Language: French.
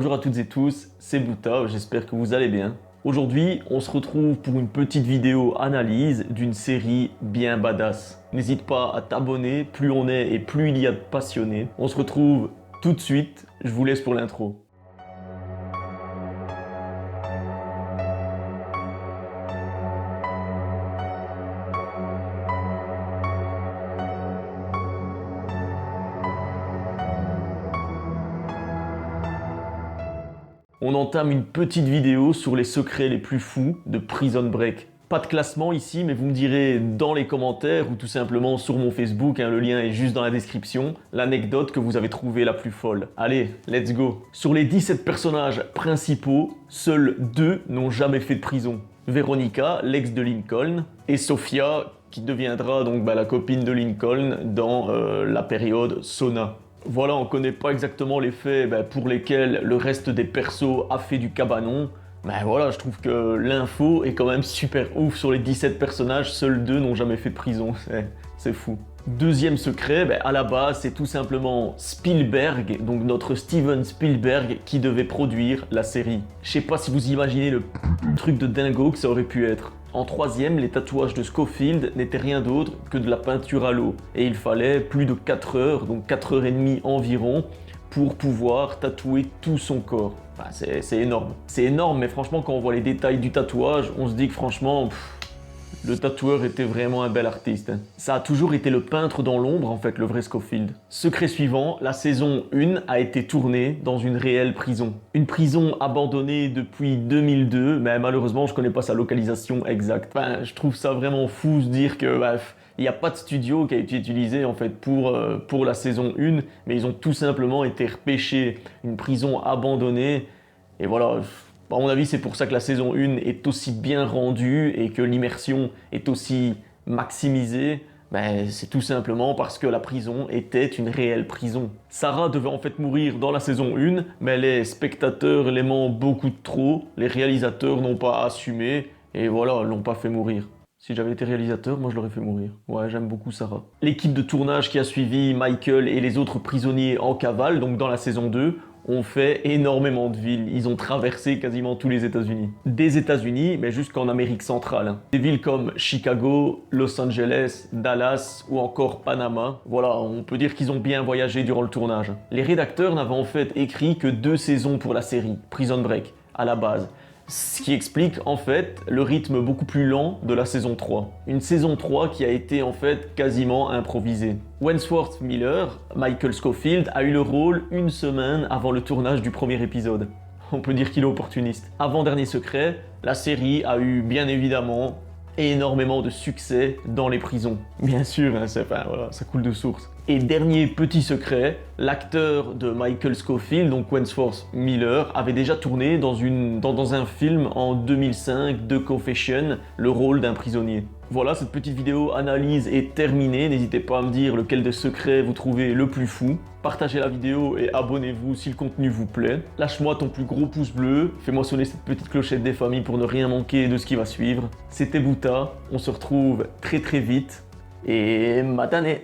bonjour à toutes et tous, c'est Bouta, j'espère que vous allez bien. Aujourd'hui, on se retrouve pour une petite vidéo analyse d'une série bien badass. N'hésite pas à t'abonner, plus on est et plus il y a de passionnés. On se retrouve tout de suite, je vous laisse pour l'intro. On entame une petite vidéo sur les secrets les plus fous de Prison Break. Pas de classement ici, mais vous me direz dans les commentaires ou tout simplement sur mon Facebook, le lien est juste dans la description, l'anecdote que vous avez trouvée la plus folle. Allez, let's go. Sur les 17 personnages principaux, seuls 2 n'ont jamais fait de prison. Veronica, l'ex de Lincoln, et Sofia, qui deviendra donc la copine de Lincoln dans la période Sauna. Voilà, on connaît pas exactement les faits pour lesquels le reste des persos a fait du cabanon. Mais voilà, je trouve que l'info est quand même super ouf. Sur les 17 personnages, seuls 2 n'ont jamais fait de prison. C'est fou. Deuxième secret, à la base, c'est tout simplement Spielberg, donc notre Steven Spielberg, qui devait produire la série. Je sais pas si vous imaginez le truc de dingo que ça aurait pu être. En troisième, les tatouages de Scofield n'étaient rien d'autre que de la peinture à l'eau. Et il fallait plus de 4 heures, donc 4 heures et demie environ, pour pouvoir tatouer tout son corps. Enfin, c'est énorme. C'est énorme, mais franchement, quand on voit les détails du tatouage, on se dit que franchement, le tatoueur était vraiment un bel artiste. Ça a toujours été le peintre dans l'ombre, en fait, le vrai Scofield. Secret suivant, la saison 1 a été tournée dans une réelle prison. Une prison abandonnée depuis 2002, mais malheureusement, je connais pas sa localisation exacte. Enfin, je trouve ça vraiment fou de se dire que, il n'y a pas de studio qui a été utilisé en fait pour la saison 1, mais ils ont tout simplement été repêchés une prison abandonnée. Et voilà, à mon avis, c'est pour ça que la saison 1 est aussi bien rendue et que l'immersion est aussi maximisée. C'est tout simplement parce que la prison était une réelle prison. Sarah devait en fait mourir dans la saison 1, mais les spectateurs l'aimant beaucoup trop, les réalisateurs n'ont pas assumé et voilà, l'ont pas fait mourir. Si j'avais été réalisateur, moi je l'aurais fait mourir. Ouais, j'aime beaucoup Sarah. L'équipe de tournage qui a suivi Michael et les autres prisonniers en cavale, donc dans la saison 2, ont fait énormément de villes. Ils ont traversé quasiment tous les États-Unis. Des États-Unis, mais jusqu'en Amérique centrale. Des villes comme Chicago, Los Angeles, Dallas ou encore Panama. Voilà, on peut dire qu'ils ont bien voyagé durant le tournage. Les rédacteurs n'avaient en fait écrit que 2 saisons pour la série, Prison Break, à la base. Ce qui explique en fait le rythme beaucoup plus lent de la saison 3. Une saison 3 qui a été en fait quasiment improvisée. Wentworth Miller, Michael Scofield, a eu le rôle une semaine avant le tournage du premier épisode. On peut dire qu'il est opportuniste. Avant-dernier secret, la série a eu bien évidemment énormément de succès dans les prisons. Bien sûr, ça coule de source. Et dernier petit secret, l'acteur de Michael Scofield, donc Wentworth Miller, avait déjà tourné dans un film en 2005, The Confession, le rôle d'un prisonnier. Voilà, cette petite vidéo analyse est terminée. N'hésitez pas à me dire lequel des secrets vous trouvez le plus fou. Partagez la vidéo et abonnez-vous si le contenu vous plaît. Lâche-moi ton plus gros pouce bleu. Fais-moi sonner cette petite clochette des familles pour ne rien manquer de ce qui va suivre. C'était Bouta. On se retrouve très vite. Et matane!